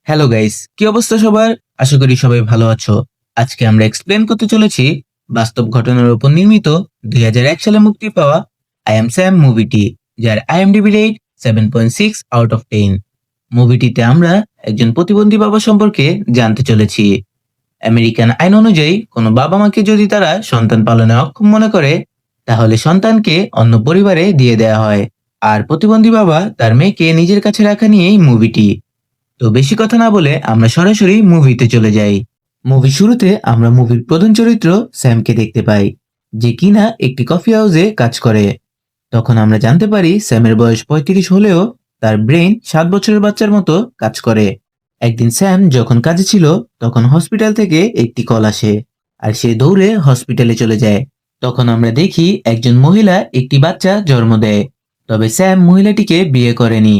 Hello guys, কি অবস্থা সবার? আশা করি সবাই ভালো আছো। আজকে আমরা এক্সপ্লেন করতে চলেছি বাস্তব ঘটনার উপর নির্মিত 2001 সালে মুক্তি পাওয়া আই এম স্যাম মুভিটি, যার আইএমডিবি রেট 7.6 আউট অফ 10। মুভিটিতে আমরা একজন প্রতিবন্ধী বাবা সম্পর্কে জানতে চলেছি। আমেরিকান আইন অনুযায়ী কোনো বাবা মাকে যদি তারা সন্তান পালনে অক্ষম মনে করে, তাহলে সন্তানকে অন্য পরিবারে দিয়ে দেওয়া হয়। আর প্রতিবন্ধী বাবা তার মেয়েকে নিজের কাছে রাখা নিয়েই মুভিটি। তো বেশি কথা না বলে আমরা সরাসরি মুভিতে চলে যাই। মুভি শুরুতে আমরা মুভির প্রধান চরিত্র স্যামকে দেখতে পাই, যে কিনা একটি কফি হাউসে কাজ করে। তখন আমরা জানতে পারি স্যামের বয়স 35 হলেও তার ব্রেন 7 বছরের বাচ্চার মতো কাজ করে। একদিন স্যাম যখন কাজে ছিল, তখন হসপিটাল থেকে একটি কল আসে, আর সে দৌড়ে হসপিটালে চলে যায়। তখন আমরা দেখি একজন মহিলা একটি বাচ্চা জন্ম দেয়। তবে স্যাম মহিলাটিকে বিয়ে করেনি,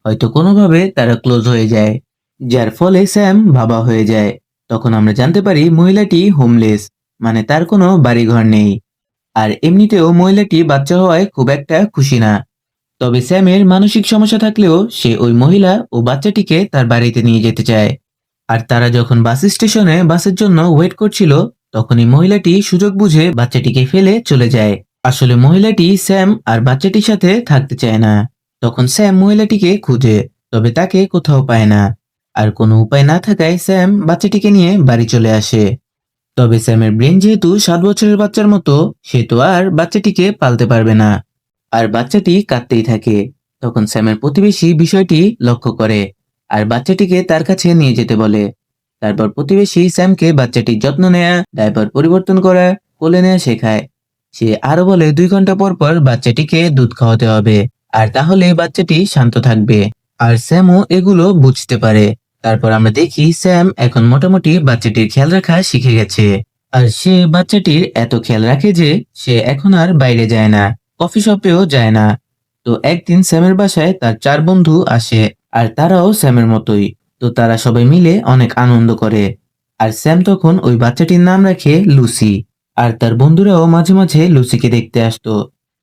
হয়তো কোনোভাবে তারা ক্লোজ হয়ে যায়, যার ফলে স্যাম বাবা হয়ে যায়। তখন আমরা জানতে পারি মহিলাটি হোমলেস, মানে তার কোনো বাড়িঘর নেই। আর এমনিতেও মহিলাটি বাচ্চা হওয়ায় খুব একটা খুশি না। তবে স্যামের মানসিক সমস্যা থাকলেও সে ওই মহিলা ও বাচ্চাটিকে তার বাড়িতে নিয়ে যেতে চায়। আর তারা যখন বাস স্টেশনে বাসের জন্য ওয়েট করছিল, তখনই মহিলাটি সুযোগ বুঝে বাচ্চাটিকে ফেলে চলে যায়। আসলে মহিলাটি স্যাম আর বাচ্চাটির সাথে থাকতে চায় না। তখন স্যাম মহিলাটিকে খুঁজে, তবে তাকে কোথাও পায় না। আর কোনো উপায় না থাকায় স্যাম বাচ্চাটিকে নিয়ে বাড়ি চলে আসে। তবে স্যামের ব্রেন যেহেতু 7 বছরের বাচ্চার মতো, সে তো আর বাচ্চাটিকে পালতে পারবে না। আর বাচ্চাটি কাঁদতেই থাকে। তখন স্যামের প্রতিবেশী বিষয়টি লক্ষ্য করে, আর বাচ্চাটিকে তার কাছে নিয়ে যেতে বলে। তারপর প্রতিবেশী স্যামকে বাচ্চাটির যত্ন নেয়া, ডায়পার পরিবর্তন করা, কোলে নেওয়া শেখায়। সে আরো বলে 2 ঘন্টা পর পর বাচ্চাটিকে দুধ খাওয়াতে হবে, আর তাহলে বাচ্চাটি শান্ত থাকবে। আর স্যামও এগুলো বুঝতে পারে। তারপর আমরা দেখি স্যাম এখন মোটামুটি বাচ্চাটির খেয়াল রাখা শিখে গেছে। আর সে বাচ্চাটির এত খেয়াল রাখে যে সে এখন আর বাইরে যায় না, কফি শপেও যায় না। তো একদিন স্যামের বাসায় তার 4 বন্ধু আসে, আর তারাও স্যামের মতোই। তো তারা সবাই মিলে অনেক আনন্দ করে। আর স্যাম তখন ওই বাচ্চাটির নাম রাখে লুসি। আর তার বন্ধুরাও মাঝে মাঝে লুসিকে দেখতে আসতো।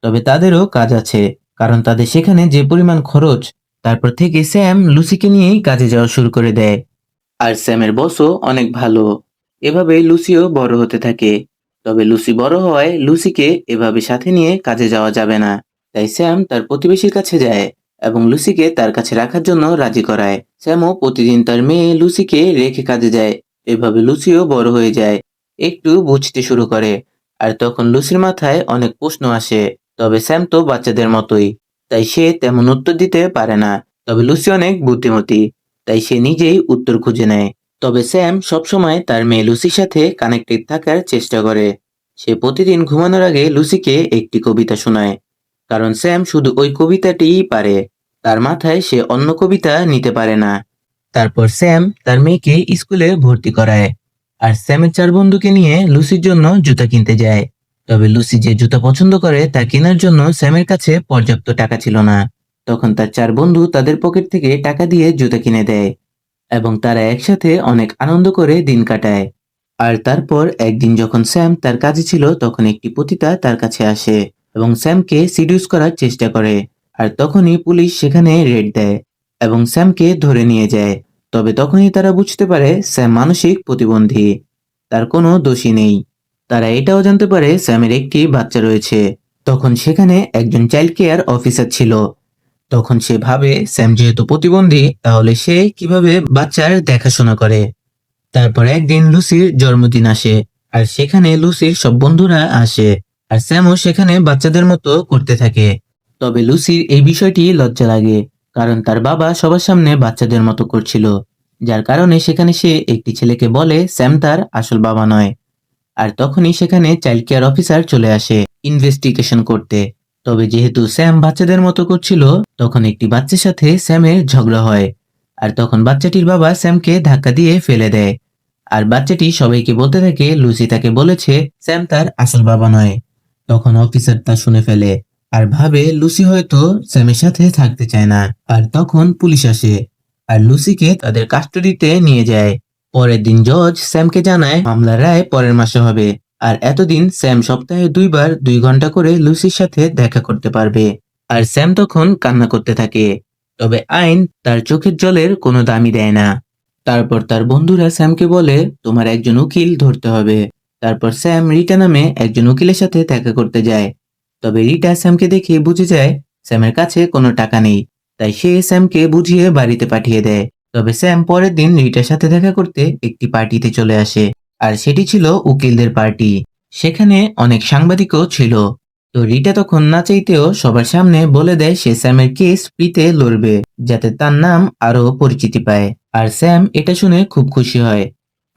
তবে তাদেরও কাজ আছে, কারণ তাদের সেখানে যে পরিমাণ খরচ। তারপর থেকে স্যাম লুসিকে নিয়েই কাজে যাওয়া শুরু করে দেয়। আর স্যামের বসও অনেক ভালো। এভাবে লুসিও বড় হতে থাকে। তবে লুসি বড় হওয়ায় লুসিকে এভাবে সাথে নিয়ে কাজে যাওয়া যাবে না। তাই স্যাম তার প্রতিবেশীর কাছে যায় এবং লুসিকে তার কাছে রাখার জন্য রাজি করায়। স্যামও প্রতিদিন তার মেয়ে লুসিকে রেখে কাজে যায়। এভাবে লুসিও বড় হয়ে যায়, একটু বুঝতে শুরু করে। আর তখন লুসির মাথায় অনেক প্রশ্ন আসে। তবে স্যাম তো বাচ্চাদের মতোই, তাই সে তেমন উত্তর দিতে পারে না। তবে লুসি অনেক বুদ্ধিমতী, তাই সে নিজেই উত্তর খুঁজে নেয়। তবে স্যাম সবসময় তার মেয়ে লুসির সাথে কানেক্টেড থাকার চেষ্টা করে। সে প্রতিদিন ঘুমানোর আগে লুসিকে একটি কবিতা শোনায়, কারণ স্যাম শুধু ওই কবিতাটিই পারে। তার মাথায় সে অন্য কবিতা নিতে পারে না। তারপর স্যাম তার মেয়েকে স্কুলে ভর্তি করায়, আর স্যামের 4 বন্ধুকে নিয়ে লুসির জন্য জুতা কিনতে যায়। তবে লুসি যে জুতা পছন্দ করে তা কেনার জন্য স্যামের কাছে পর্যাপ্ত টাকা ছিল না। তখন তার 4 বন্ধু তাদের পকেট থেকে টাকা দিয়ে জুতা কিনে দেয়, এবং তারা একসাথে অনেক আনন্দ করে দিন কাটায়। আর তারপর একদিন যখন স্যাম তার কাজে ছিল, তখন একটি পতিতা তার কাছে আসে এবং স্যামকে সিডিউস করার চেষ্টা করে। আর তখনই পুলিশ সেখানে রেড দেয় এবং স্যামকে ধরে নিয়ে যায়। তবে তখনই তারা বুঝতে পারে স্যাম মানসিক প্রতিবন্ধী, তার কোনো দোষী নেই। তারা এটাও জানতে পারে স্যামের একটি বাচ্চা রয়েছে। তখন সেখানে একজন চাইল্ড কেয়ার অফিসার ছিল। তখন সে ভাবে স্যাম যেহেতু প্রতিবন্ধী, তাহলে সে কিভাবে বাচ্চার দেখাশোনা করে। তারপর একদিন লুসির জন্মদিন আসে, আর সেখানে লুসির সব বন্ধুরা আসে, আর স্যামও সেখানে বাচ্চাদের মতো করতে থাকে। তবে লুসির এই বিষয়টি লজ্জা লাগে, কারণ তার বাবা সবার সামনে বাচ্চাদের মতো করছিল, যার কারণে সেখানে সে একটি ছেলেকে বলে স্যাম তার আসল বাবা নয়। আর তখনই সেখানে চাইল্ড কেয়ার অফিসার চলে আসে ইনভেস্টিগেশন করতে। তবে যেহেতু স্যাম বাচ্চাদের মতো করছিল, তখন একটি বাচ্চার সাথে স্যামের ঝগড়া হয়। আর তখন বাচ্চাটির বাবা স্যামকে ধাক্কা দিয়ে ফেলে দেয়। আর বাচ্চাটি সবাইকে বলতে থাকে লুসি তাকে বলেছে স্যাম তার আসল বাবা নয়। তখন অফিসার তা শুনে ফেলে, আর ভাবে লুসি হয়তো স্যামের সাথে থাকতে চায় না। আর তখন পুলিশ আসে, আর লুসিকে তাদের কাস্টডিতে নিয়ে যায়। পরের দিন জজ স্যামকে জানায় মামলার রায় পরের মাসে হবে। আর এতদিন স্যাম সপ্তাহে 2 বার 2 ঘন্টা করে লুসির সাথে দেখা করতে পারবে। আর স্যাম তখন কান্না করতে থাকে। তবে আইন তার চোখের জলের কোনো দামই দেয় না। তারপর তার বন্ধুরা স্যামকে বলে তোমার একজন উকিল ধরতে হবে। তারপর স্যাম রিটা নামে একজন উকিলের সাথে দেখা করতে যায়। তবে রিটা স্যামকে দেখে বুঝে যায় স্যামের কাছে কোনো টাকা নেই, তাই সে স্যামকে বুঝিয়ে বাড়িতে পাঠিয়ে দেয়। তবে স্যাম পরের দিন রিটার সাথে দেখা করতে একটি পার্টিতে চলে আসে, আর সেটি ছিল উকিলদের পার্টি। সেখানে অনেক সাংবাদিকও ছিল। তো রিটা তখন না চাইতেও সবার সামনে বলে দেয় সে স্যামের কেস ফ্রিতে লড়বে, যাতে তার নাম আরো পরিচিতি পায়। আর স্যাম এটা শুনে খুব খুশি হয়।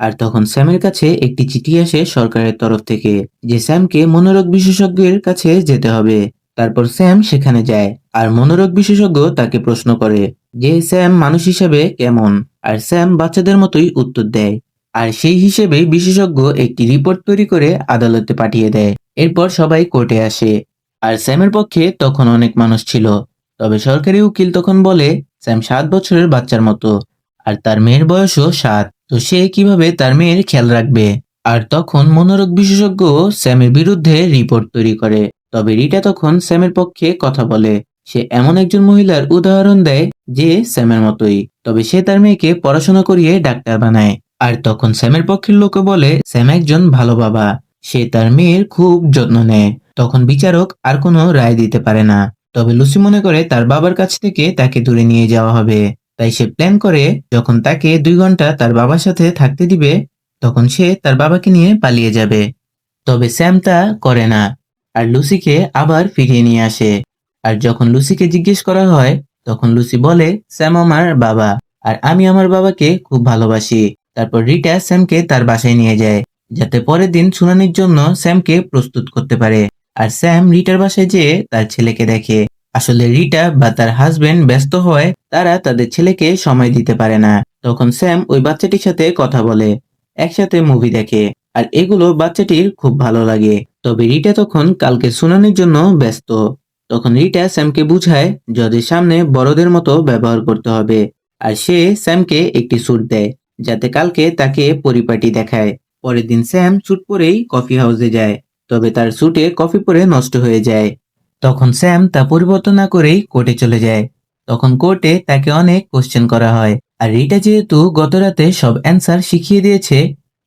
আর তখন স্যামের কাছে একটি চিঠি আসে সরকারের তরফ থেকে, যে স্যামকে মনোরোগ বিশেষজ্ঞের কাছে যেতে হবে। তারপর স্যাম সেখানে যায়, আর মনোরোগ বিশেষজ্ঞ তাকে প্রশ্ন করে যে স্যাম মানুষ হিসেবে কেমন। আর স্যাম বাচ্চাদের মতোই উত্তর দেয়। আর সেই হিসেবে বিশেষজ্ঞ একটি রিপোর্ট তৈরি করে আদালতে পাঠিয়ে দেয়। এরপর সবাই কোর্টে আসে, আর স্যামের পক্ষে তখন অনেক মানুষ ছিল। তবে সরকারি উকিল তখন বলে স্যাম 7 বছরের বাচ্চার মতো, আর তার মেয়ের বয়সও 7, তো সে কিভাবে তার মেয়ের খেয়াল রাখবে। আর তখন মনোরোগ বিশেষজ্ঞ স্যামের বিরুদ্ধে রিপোর্ট তৈরি করে। তবে রিটা তখন স্যামের পক্ষে কথা বলে। সে এমন একজন মহিলার উদাহরণ দেয় যে স্যামের মতোই, তবে সে তার মেয়েকে পড়াশোনা করিয়ে ডাক্তার বানায়। আর তখন স্যামের পক্ষের লোকে বলে স্যাম একজন ভালো বাবা, সে তার মেয়ের খুব যত্ন নেয়। তখন বিচারক আর কোনো রায় দিতে পারে না। তবে লুসি মনে করে তার বাবার কাছ থেকে তাকে দূরে নিয়ে যাওয়া হবে, তাই সে প্ল্যান করে যখন তাকে 2 ঘন্টা তার বাবার সাথে থাকতে দিবে, তখন সে তার বাবাকে নিয়ে পালিয়ে যাবে। তবে স্যাম তা করে না, আর লুসিকে আবার ফিরিয়ে নিয়ে আসে। আর যখন লুসিকে জিজ্ঞেস করা হয়, তখন লুসি বলে স্যাম আমার বাবা, আর আমি আমার বাবাকে খুব ভালোবাসি। তারপর রিটা স্যামকে তার বাসায় নিয়ে যায়, যাতে পরের দিন শুনানির জন্য স্যামকে প্রস্তুত করতে পারে। আর স্যাম রিটার বাসায় যেয়ে তার ছেলেকে দেখে। আসলে রিটা বা তার হাজবেন্ড ব্যস্ত হওয়ায় তারা তাদের ছেলেকে সময় দিতে পারে না। তখন স্যাম ওই বাচ্চাটির সাথে কথা বলে, একসাথে মুভি দেখে, আর এগুলো বাচ্চাটির খুব ভালো লাগে। তবে রিটা তখন কালকে শুনানির জন্য ব্যস্ত। তখন রিটা স্যামকে বুঝায় জজের সামনে বড়দের মতো ব্যবহার করতে হবে। আর সে স্যামকে একটি স্যুট দেয়, যাতে কালকে তাকে পরিপাটি দেখায়। পরের দিন স্যাম স্যুট পরেই কফি হাউসে যায়। তবে তার স্যুটে কফি পরে নষ্ট হয়ে যায়। তখন স্যাম তা পরিবর্তন না করেই কোর্টে চলে যায়। তখন কোর্টে তাকে অনেক কোশ্চেন করা হয়। আর রিটা যেহেতু গত রাতে সব অ্যান্সার শিখিয়ে দিয়েছে,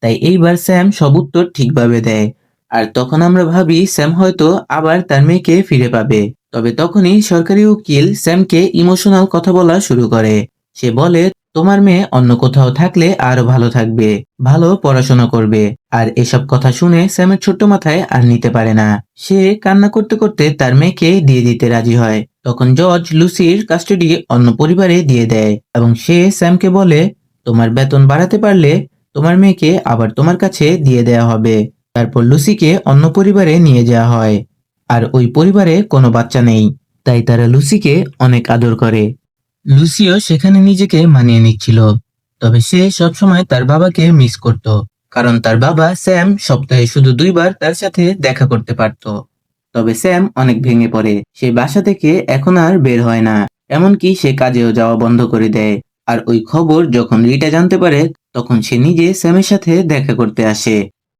তাই এইবার স্যাম সব উত্তর ঠিকভাবে দেয়। আর তখন আমরা ভাবি স্যাম হয়তো আবার তার মেয়েকে ফিরে পাবে। তবে তখনই সরকারি উকিল স্যামকে ইমোশনাল কথা বলা শুরু করে। সে বলে তোমার মেয়ে অন্য কোথাও থাকলে আরো ভালো থাকবে, ভালো পড়াশোনা করবে। আর এসব কথা শুনে স্যামের ছোট্ট মাথায় আর নিতে পারে না। সে কান্না করতে করতে তার মেয়েকে দিয়ে দিতে রাজি হয়। তখন জজ লুসির কাস্টাডি অন্য পরিবারে দিয়ে দেয়, এবং সে স্যামকে বলে তোমার বেতন বাড়াতে পারলে তোমার মেয়েকে আবার তোমার কাছে দিয়ে দেয়া হবে। তারপর লুসিকে অন্য পরিবারে নিয়ে যাওয়া হয়। আর ওই পরিবারে কোনো বাচ্চা নেই, তাই তারা লুসিকে অনেক আদর করে। লুসিও সেখানে নিজেকে মানিয়ে নিচ্ছিল। তবে সে সবসময় তার বাবাকে মিস করত, কারণ তার বাবা স্যাম সপ্তাহে শুধু 2 বার তার সাথে দেখা করতে পারত। তবে স্যাম অনেক ভেঙে পড়ে। সে বাসা থেকে এখন আর বের হয় না, এমনকি সে কাজেও যাওয়া বন্ধ করে দেয়। আর ওই খবর যখন রিটা জানতে পারে, তখন সে নিজে স্যামের সাথে দেখা করতে আসে।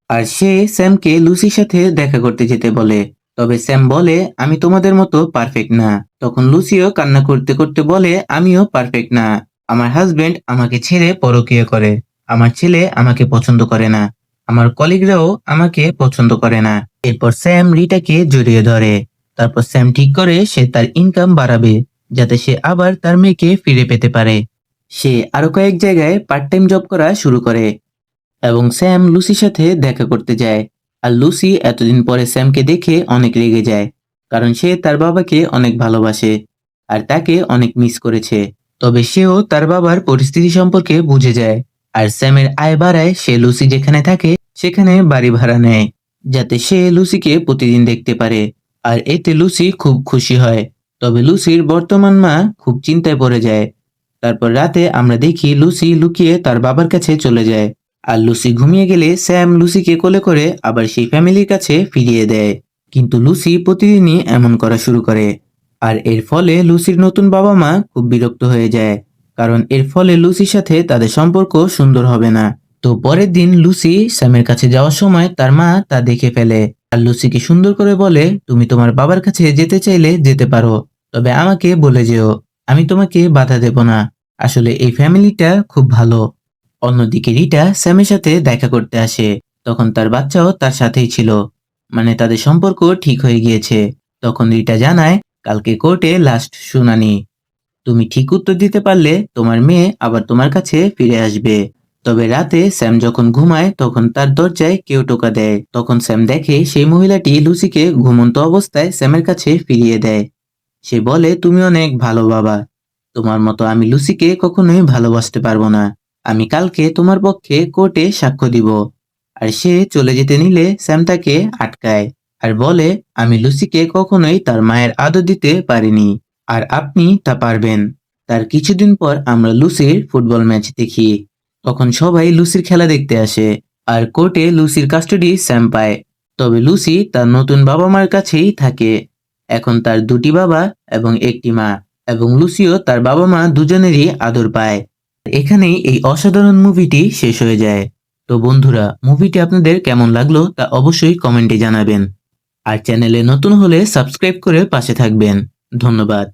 আর সে স্যামকে লুসির সাথে দেখা করতে যেতে বলে। তবে স্যাম বলে আমি তোমাদের মতো পারফেক্ট না। তখন লুসিও কান্না করতে করতে বলে আমিও পারফেক্ট না। আমার হাজবেন্ড আমাকে ছেড়ে পরকীয়া করে, আমার ছেলে আমাকে পছন্দ করে না, আমার কলিগরাও আমাকে পছন্দ করে না। এরপর স্যাম রিটাকে জড়িয়ে ধরে। তারপর স্যাম ঠিক করে সে তার ইনকাম বাড়াবে, যাতে সে আবার তার মেয়েকে ফিরে পেতে পারে। সে আরো কয়েক জায়গায় পার্ট টাইম জব করা শুরু করে, এবং স্যাম লুসির সাথে দেখা করতে যায়। আর লুসি এতদিন পরে স্যামকে দেখে অনেক রেগে যায়, কারণ সে তার বাবাকে অনেক ভালোবাসে আর তাকে অনেক মিস করেছে। তবে সেও তার বাবার পরিস্থিতি সম্পর্কে বুঝে যায়। আর স্যামের আয় বাড়ায় সে লুসি যেখানে থাকে সেখানে বাড়ি ভাড়া নেয়, যাতে সে লুসিকে প্রতিদিন দেখতে পারে। আর এতে লুসি খুব খুশি হয়। তবে লুসির বর্তমান মা খুব চিন্তায় পড়ে যায়। তারপর রাতে আমরা দেখি লুসি লুকিয়ে তার বাবার কাছে চলে যায়। আর লুসি ঘুমিয়ে গেলে স্যাম লুসিকে কোলে করে আবার সেই ফ্যামিলির কাছে ফিরিয়ে দেয়। কিন্তু লুসি প্রতিদিনই এমন করা শুরু করে। আর এর ফলে লুসির নতুন বাবা মা খুব বিরক্ত হয়ে যায়, কারণ এর ফলে লুসির সাথে তাদের সম্পর্ক সুন্দর হবে না। তো পরের দিন লুসি স্যামের কাছে যাওয়ার সময় তার মা তা দেখে ফেলে। আর লুসিকে সুন্দর করে বলে তুমি তোমার বাবার কাছে যেতে চাইলে যেতে পারো, তবে আমাকে বলে যেও, আমি তোমাকে বাধা দেব না। আসলে এই ফ্যামিলিটা খুব ভালো। অন্যদিকে রিটা স্যামের সাথে দেখা করতে আসে। তখন তার বাচ্চাও তার সাথেই ছিল, মানে তাদের সম্পর্ক ঠিক হয়ে গিয়েছে। তখন রিটা জানায় কালকে কোর্টে লাস্ট শুনানি। তুমি ঠিক উত্তর দিতে পারলে তোমার মেয়ে আবার তোমার কাছে ফিরে আসবে। তবে রাতে স্যাম যখন ঘুমায় তখন তার দরজায় কেউ টোকা দেয়। তখন স্যাম দেখে সেই মহিলাটি লুসিকে ঘুমন্ত অবস্থায় স্যামের কাছে ফিরিয়ে দেয়। সে বলে, তুমি অনেক ভালো বাবা, তোমার মতো আমি লুসিকে কখনোই ভালোবাসতে পারবো না। আমি কালকে তোমার পক্ষে কোর্টে সাক্ষ্য দিব। আর সে চলে যেতে নিলে স্যাম তাকে আটকায় আর বলে, আমি লুসিকে কখনোই তার মায়ের আদর দিতে পারিনি, আর আপনি তা পারবেন। তার কিছুদিন পর আমরা লুসির ফুটবল ম্যাচ দেখি। তখন সবাই লুসির খেলা দেখতে আসে আর কোর্টে লুসির কাস্টডি স্যাম পায়। তবে লুসি তার নতুন বাবা মার কাছেই থাকে। এখন তার দুটি বাবা এবং একটি মা, এবং লুসিও তার বাবা মা দুজনেরই আদর পায়। এখানেই এই অসাধারণ মুভিটি শেষ হয়ে যায়। তো বন্ধুরা, মুভিটি আপনাদের কেমন লাগলো তা অবশ্যই কমেন্টে জানাবেন। আর চ্যানেলে নতুন হলে সাবস্ক্রাইব করে পাশে থাকবেন। ধন্যবাদ।